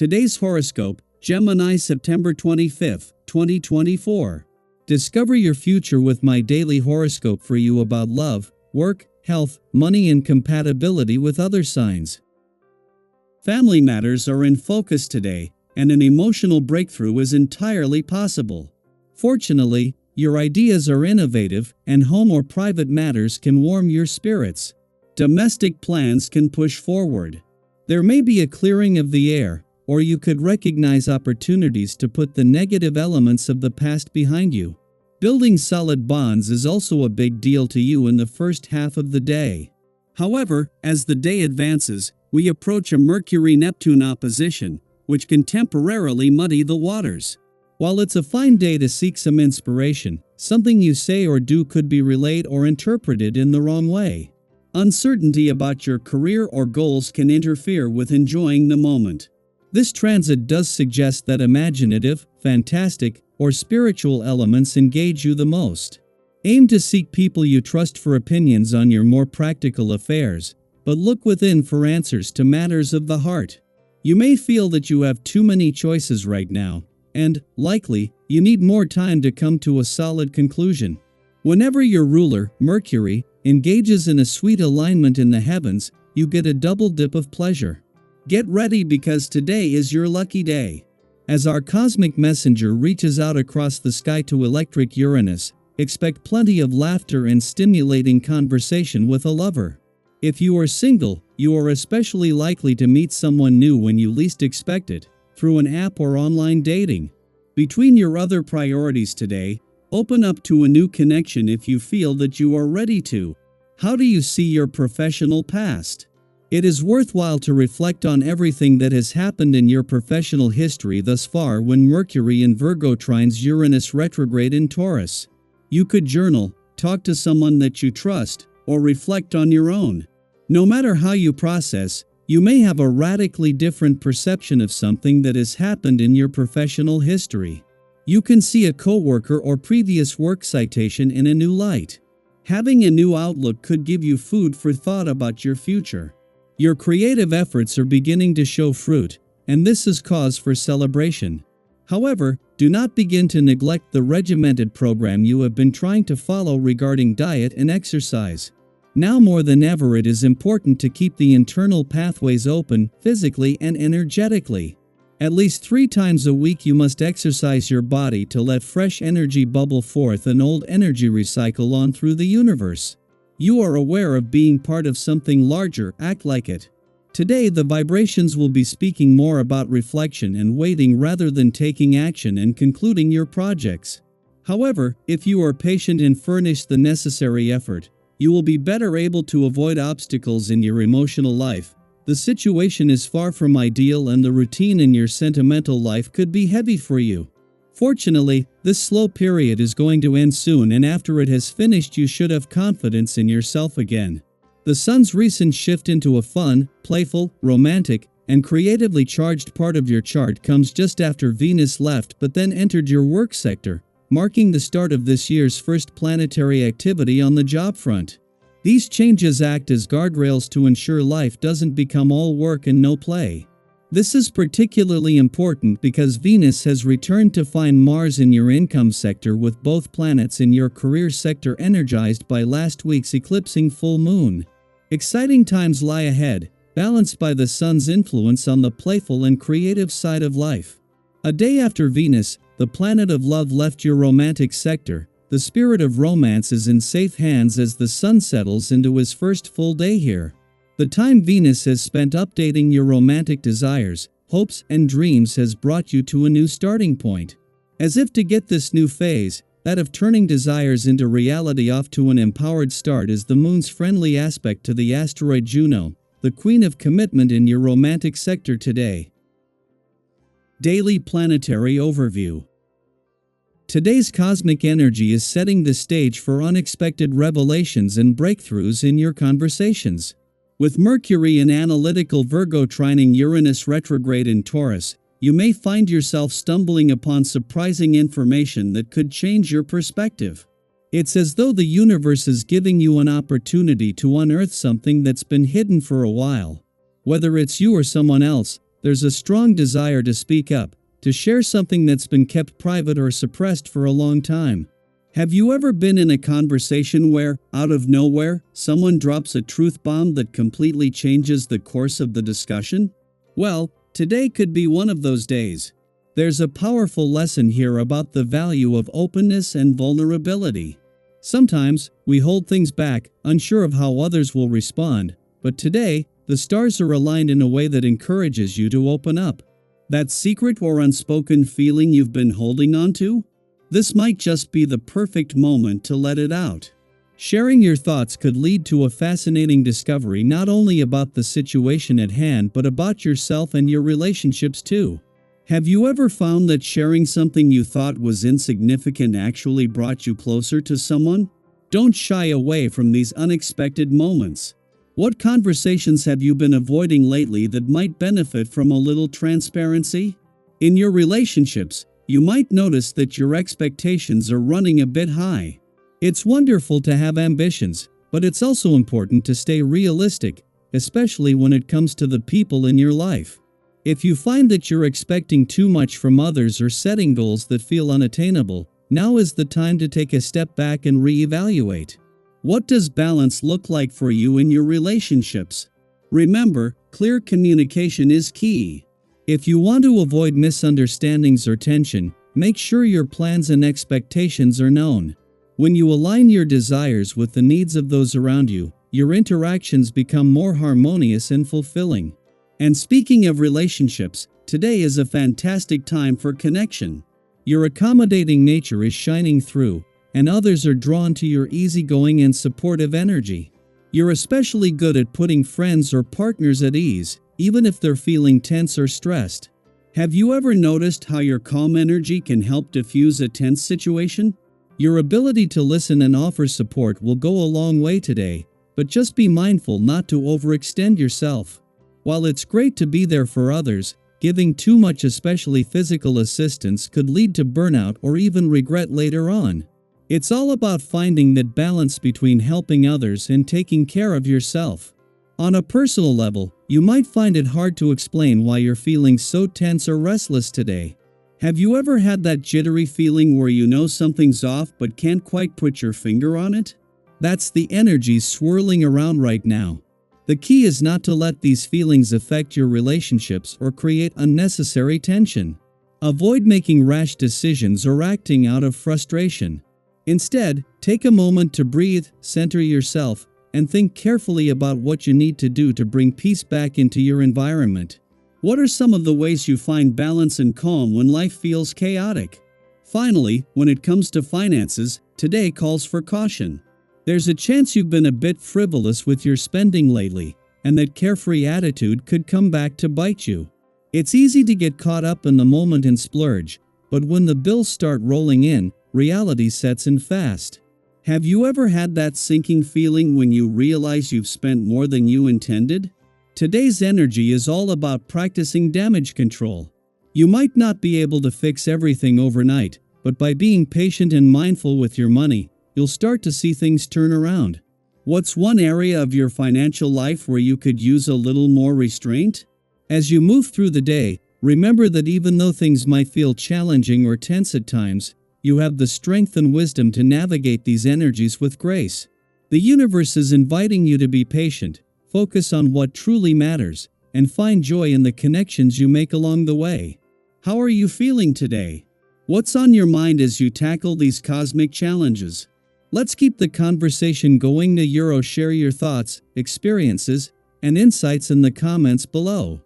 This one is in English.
Today's horoscope, Gemini September 25, 2024. Discover your future with my daily horoscope for you about love, work, health, money and compatibility with other signs. Family matters are in focus today, and an emotional breakthrough is entirely possible. Fortunately, your ideas are innovative, and home or private matters can warm your spirits. Domestic plans can push forward. There may be a clearing of the air, or you could recognize opportunities to put the negative elements of the past behind you. Building solid bonds is also a big deal to you in the first half of the day. However, as the day advances, we approach a Mercury-Neptune opposition, which can temporarily muddy the waters. While it's a fine day to seek some inspiration, something you say or do could be relayed or interpreted in the wrong way. Uncertainty about your career or goals can interfere with enjoying the moment. This transit does suggest that imaginative, fantastic, or spiritual elements engage you the most. Aim to seek people you trust for opinions on your more practical affairs, but look within for answers to matters of the heart. You may feel that you have too many choices right now, and, likely, you need more time to come to a solid conclusion. Whenever your ruler, Mercury, engages in a sweet alignment in the heavens, you get a double dip of pleasure. Get ready because today is your lucky day. As our cosmic messenger reaches out across the sky to electric Uranus, expect plenty of laughter and stimulating conversation with a lover. If you are single, you are especially likely to meet someone new when you least expect it, through an app or online dating. Between your other priorities today, open up to a new connection if you feel that you are ready to. How do you see your professional past? It is worthwhile to reflect on everything that has happened in your professional history thus far when Mercury in Virgo trines Uranus retrograde in Taurus. You could journal, talk to someone that you trust, or reflect on your own. No matter how you process, you may have a radically different perception of something that has happened in your professional history. You can see a coworker or previous work citation in a new light. Having a new outlook could give you food for thought about your future. Your creative efforts are beginning to show fruit, and this is cause for celebration. However, do not begin to neglect the regimented program you have been trying to follow regarding diet and exercise. Now more than ever it is important to keep the internal pathways open, physically and energetically. At least 3 times a week you must exercise your body to let fresh energy bubble forth and old energy recycle on through the universe. You are aware of being part of something larger, act like it. Today the vibrations will be speaking more about reflection and waiting rather than taking action and concluding your projects. However, if you are patient and furnish the necessary effort, you will be better able to avoid obstacles in your emotional life. The situation is far from ideal and the routine in your sentimental life could be heavy for you. Fortunately, this slow period is going to end soon, and after it has finished you should have confidence in yourself again. The Sun's recent shift into a fun, playful, romantic, and creatively charged part of your chart comes just after Venus left but then entered your work sector, marking the start of this year's first planetary activity on the job front. These changes act as guardrails to ensure life doesn't become all work and no play. This is particularly important because Venus has returned to find Mars in your income sector, with both planets in your career sector energized by last week's eclipsing full moon. Exciting times lie ahead, balanced by the Sun's influence on the playful and creative side of life. A day after Venus, the planet of love left your romantic sector, the spirit of romance is in safe hands as the Sun settles into his first full day here. The time Venus has spent updating your romantic desires, hopes, and dreams has brought you to a new starting point. As if to get this new phase, that of turning desires into reality, off to an empowered start is the Moon's friendly aspect to the asteroid Juno, the queen of commitment in your romantic sector today. Daily Planetary Overview. Today's cosmic energy is setting the stage for unexpected revelations and breakthroughs in your conversations. With Mercury in analytical Virgo trining Uranus retrograde in Taurus, you may find yourself stumbling upon surprising information that could change your perspective. It's as though the universe is giving you an opportunity to unearth something that's been hidden for a while. Whether it's you or someone else, There's a strong desire to speak up, to share something that's been kept private or suppressed for a long time. Have you ever been in a conversation where, out of nowhere, someone drops a truth bomb that completely changes the course of the discussion? Well, today could be one of those days. There's a powerful lesson here about the value of openness and vulnerability. Sometimes, we hold things back, unsure of how others will respond, but today, the stars are aligned in a way that encourages you to open up. That secret or unspoken feeling you've been holding on to? This might just be the perfect moment to let it out. Sharing your thoughts could lead to a fascinating discovery not only about the situation at hand but about yourself and your relationships too. Have you ever found that sharing something you thought was insignificant actually brought you closer to someone? Don't shy away from these unexpected moments. What conversations have you been avoiding lately that might benefit from a little transparency? In your relationships, you might notice that your expectations are running a bit high. It's wonderful to have ambitions, but it's also important to stay realistic, especially when it comes to the people in your life. If you find that you're expecting too much from others or setting goals that feel unattainable, now is the time to take a step back and reevaluate. What does balance look like for you in your relationships? Remember, clear communication is key. If you want to avoid misunderstandings or tension, make sure your plans and expectations are known. When you align your desires with the needs of those around you, your interactions become more harmonious and fulfilling. And speaking of relationships, today is a fantastic time for connection. Your accommodating nature is shining through, and others are drawn to your easygoing and supportive energy. You're especially good at putting friends or partners at ease, even if they're feeling tense or stressed. Have you ever noticed how your calm energy can help diffuse a tense situation? Your ability to listen and offer support will go a long way today, but just be mindful not to overextend yourself. While it's great to be there for others, giving too much, especially physical assistance, could lead to burnout or even regret later on. It's all about finding that balance between helping others and taking care of yourself. On a personal level, you might find it hard to explain why you're feeling so tense or restless today. Have you ever had that jittery feeling where you know something's off but can't quite put your finger on it? That's the energies swirling around right now. The key is not to let these feelings affect your relationships or create unnecessary tension. Avoid making rash decisions or acting out of frustration. Instead, take a moment to breathe, center yourself, and think carefully about what you need to do to bring peace back into your environment. What are some of the ways you find balance and calm when life feels chaotic? Finally, when it comes to finances, today calls for caution. There's a chance you've been a bit frivolous with your spending lately, and that carefree attitude could come back to bite you. It's easy to get caught up in the moment and splurge, but when the bills start rolling in, reality sets in fast. Have you ever had that sinking feeling when you realize you've spent more than you intended? Today's energy is all about practicing damage control. You might not be able to fix everything overnight, but by being patient and mindful with your money, you'll start to see things turn around. What's one area of your financial life where you could use a little more restraint? As you move through the day, remember that even though things might feel challenging or tense at times, you have the strength and wisdom to navigate these energies with grace. The universe is inviting you to be patient, focus on what truly matters, and find joy in the connections you make along the way. How are you feeling today? What's on your mind as you tackle these cosmic challenges? Let's keep the conversation going. Share your thoughts, experiences, and insights in the comments below.